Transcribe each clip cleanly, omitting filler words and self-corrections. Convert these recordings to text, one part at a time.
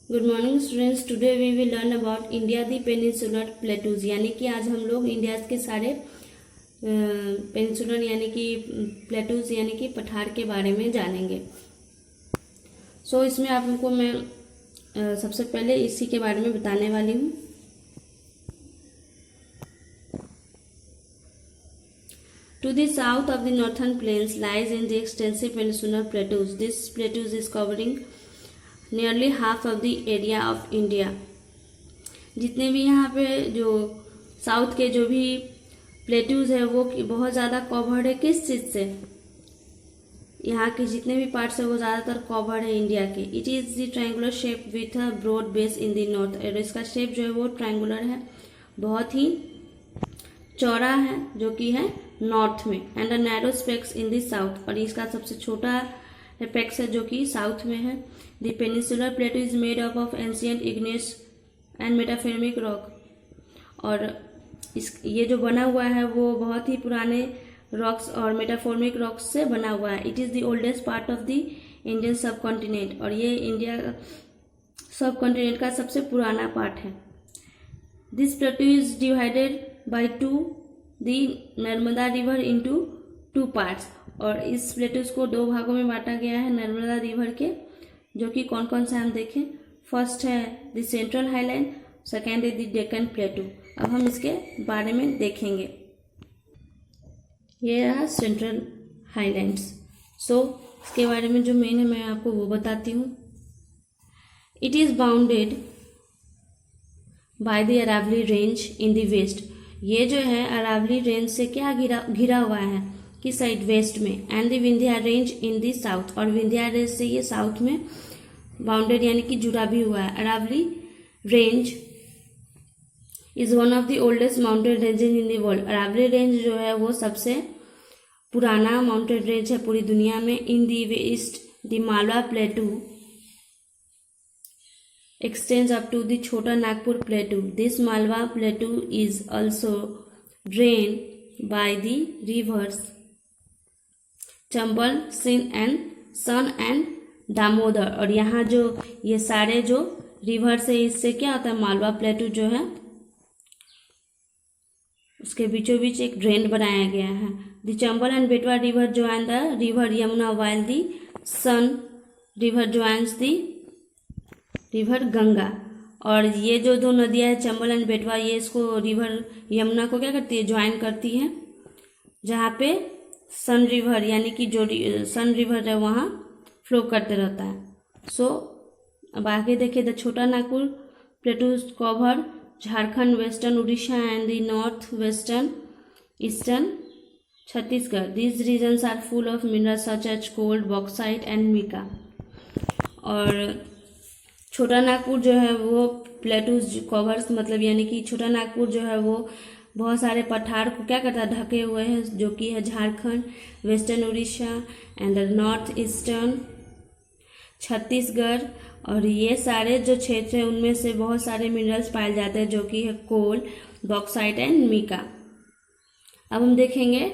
Good morning students. Today we will learn about India the peninsular plateaus, यानी कि आज हम लोग इंडिया के सारे पेनिनसुलर यानी कि प्लेटूज यानी कि पठार के बारे में जानेंगे। इसमें आपको मैं सबसे पहले इसी के बारे में बताने वाली हूँ। To the south of the northern plains lies in the extensive peninsular plateaus. This plateaus is covering nearly half of the area of India. जितने भी यहाँ पे जो साउथ के जो भी प्लेट्यूज है वो बहुत ज़्यादा कवर्ड है किस चीज़ से, यहाँ के जितने भी पार्ट्स है वो ज़्यादातर कवर्ड है इंडिया के। It is the triangular shape with a broad base in the north. और इसका शेप जो है वो ट्रायंगुलर है, बहुत ही चौड़ा है जो कि है नॉर्थ में, and a narrow specs in the south. और इसका सबसे छोटा एपेक्स है जो कि साउथ में है। The peninsular plateau is made up of ancient igneous and metamorphic rock. और ये जो बना हुआ है वो बहुत ही पुराने रॉक्स और मेटाफॉर्मिक रॉक्स से बना हुआ है। It is the oldest part of the Indian सब कॉन्टिनेंट। और ये इंडिया सब कॉन्टिनेंट का सबसे पुराना पार्ट है। This प्लेटू is divided by two the Narmada river into two parts. और इस प्लेटूज को दो भागों में बांटा गया है नर्मदा रिवर के, जो कि कौन कौन से हम देखें। फर्स्ट है द सेंट्रल हाईलैंड, सेकेंड है द डेक्कन प्लेटू। अब हम इसके बारे में देखेंगे। ये रहा सेंट्रल हाईलैंड्स। इसके बारे में जो मेन है मैं आपको वो बताती हूँ। It is bounded by the Aravalli range in the west. ये जो है अरावली रेंज से क्या घिरा हुआ है कि साइड वेस्ट में, and the Vindhya range in the south. और विंध्या रेंज से ये साउथ में बाउंडेड यानी कि जुड़ा भी हुआ है। Aravalli range is one of the oldest mountain ranges in the world. Aravalli range जो है वो सबसे पुराना माउंटेन रेंज है पूरी दुनिया में। In the west the Malwa plateau extends up to the Chota Nagpur Plateau. This Malwa Plateau is also drained by the rivers Chambal, Son and Damodar। और यहाँ जो ये सारे जो रिवर्स है इससे क्या होता है, मालवा प्लेटू जो है उसके बीचों बीच एक ड्रेन बनाया गया है। The Chambal and Betwa river join the river Yamuna, while the Son river joins the river Ganga. और ये जो दो नदियाँ हैं चंबल एंड बेटवा, ये इसको रिवर यमुना को क्या करती है, ज्वाइन करती है। जहाँ पे सन रिवर यानी कि जो सन रिवर है वहाँ फ्लो करते रहता है। अब आगे देखिए, the Chota Nagpur plateau cover Jharkhand, western Orissa and the north western eastern Chhattisgarh. These regions are full of minerals such as gold, bauxite and mica. और छोटा नागपुर जो है वो प्लेटूज कवर्स मतलब यानी कि छोटा नागपुर जो है वो बहुत सारे पठार को क्या करता है, ढके हुए हैं, जो कि है Jharkhand, western Orissa and north eastern Chhattisgarh. और ये सारे जो क्षेत्र हैं उनमें से बहुत सारे मिनरल्स पाए जाते हैं जो कि है कोल, बॉक्साइट एंड मिका। अब हम देखेंगे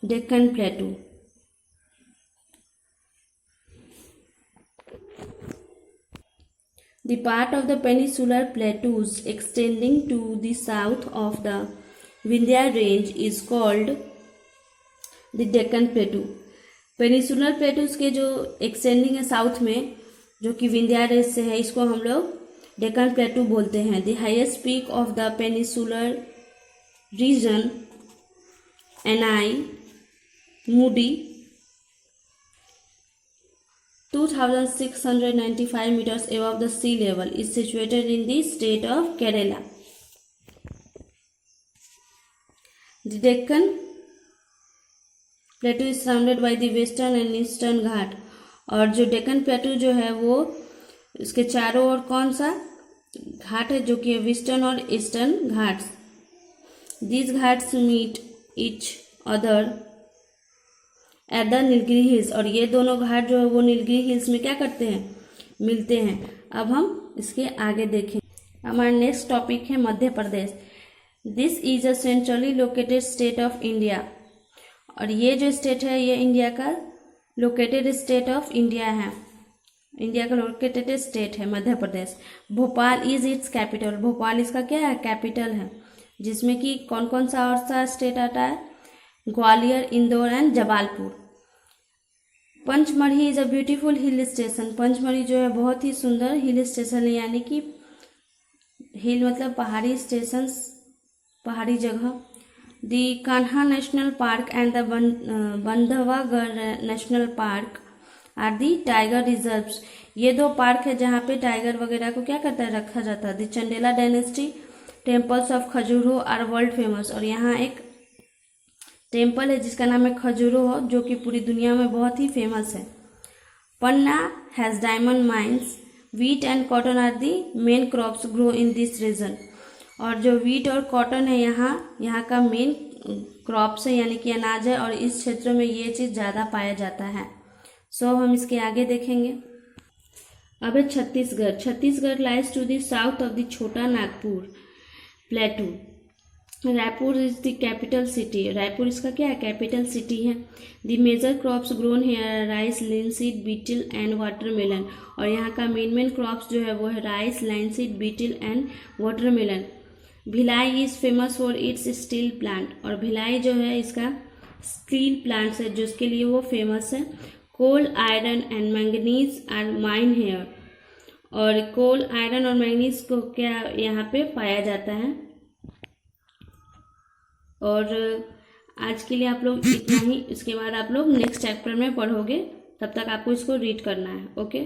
Deccan प्लेटू। The part of the peninsular plateaus extending to the south of the Vindhya range is called the Deccan Plateau. Peninsular plateaus के जो एक्सटेंडिंग है साउथ में जो कि विंध्या रेंज से है, इसको हम लोग डेक्कन प्लेटू बोलते हैं। The highest peak of the peninsular region Anamudi 2695 meters above the sea level is situated in the state of Kerala. The Deccan Plateau is surrounded by the western and eastern घाट। और जो डेक्कन प्लेटू जो है वो इसके चारों ओर कौन सा घाट है, जो कि वेस्टर्न और eastern Ghats. These Ghats meet each other at the Nilgiri hills. और ये दोनों घाट जो है वो नीलगिरी हिल्स में क्या करते हैं, मिलते हैं। अब हम इसके आगे देखें। हमारा नेक्स्ट टॉपिक है Madhya Pradesh. This is a centrally located state of India. और ये जो स्टेट है ये इंडिया का लोकेटेड स्टेट ऑफ इंडिया है। इंडिया का लोकेटेड स्टेट है Madhya Pradesh. Bhopal is its capital, Bhopal इसका क्या है, कैपिटल है। जिसमें कि कौन कौन सा और सा स्टेट आता है, Gwalior, Indore and Jabalpur. Pachmarhi is a beautiful hill station, Pachmarhi जो है बहुत ही सुंदर हिल स्टेशन है, यानी कि हिल मतलब पहाड़ी स्टेशन, पहाड़ी जगह। The Kanha national park and the Bandhavgarh national park are the tiger reserves, ये दो पार्क है जहाँ पे टाइगर वगैरह को क्या करता है, रखा जाता है। The Chandela dynasty temples of Khajuraho are world famous, और यहाँ एक टेम्पल है जिसका नाम है खजुराहो, जो कि पूरी दुनिया में बहुत ही फेमस है। Panna has diamond mines, wheat and cotton are the main crops grow in this region, और जो वीट और कॉटन है यहाँ का मेन क्रॉप्स है, यानी कि अनाज है, और इस क्षेत्र में ये चीज़ ज़्यादा पाया जाता है। सो हम इसके आगे देखेंगे। अब है Chhattisgarh. Chhattisgarh lies to the south of the Chota Nagpur plateau. Raipur is the capital city, Raipur इसका क्या है, कैपिटल सिटी है। The major crops grown here rice, linseed, betel and watermelon, और यहाँ का मेन क्रॉप्स जो है वो है rice, linseed, betel and watermelon. Bhilai is famous for its steel plant, और भिलाई जो है इसका स्टील प्लांट्स है जिसके लिए वो फेमस है। Coal, iron and manganese are mine here, और कोल, आयरन और मैंगनीज को क्या यहाँ पे पाया जाता है। और आज के लिए आप लोग इतना ही, इसके बाद आप लोग नेक्स्ट चैप्टर में पढ़ोगे, तब तक आपको इसको रीड करना है। ओके।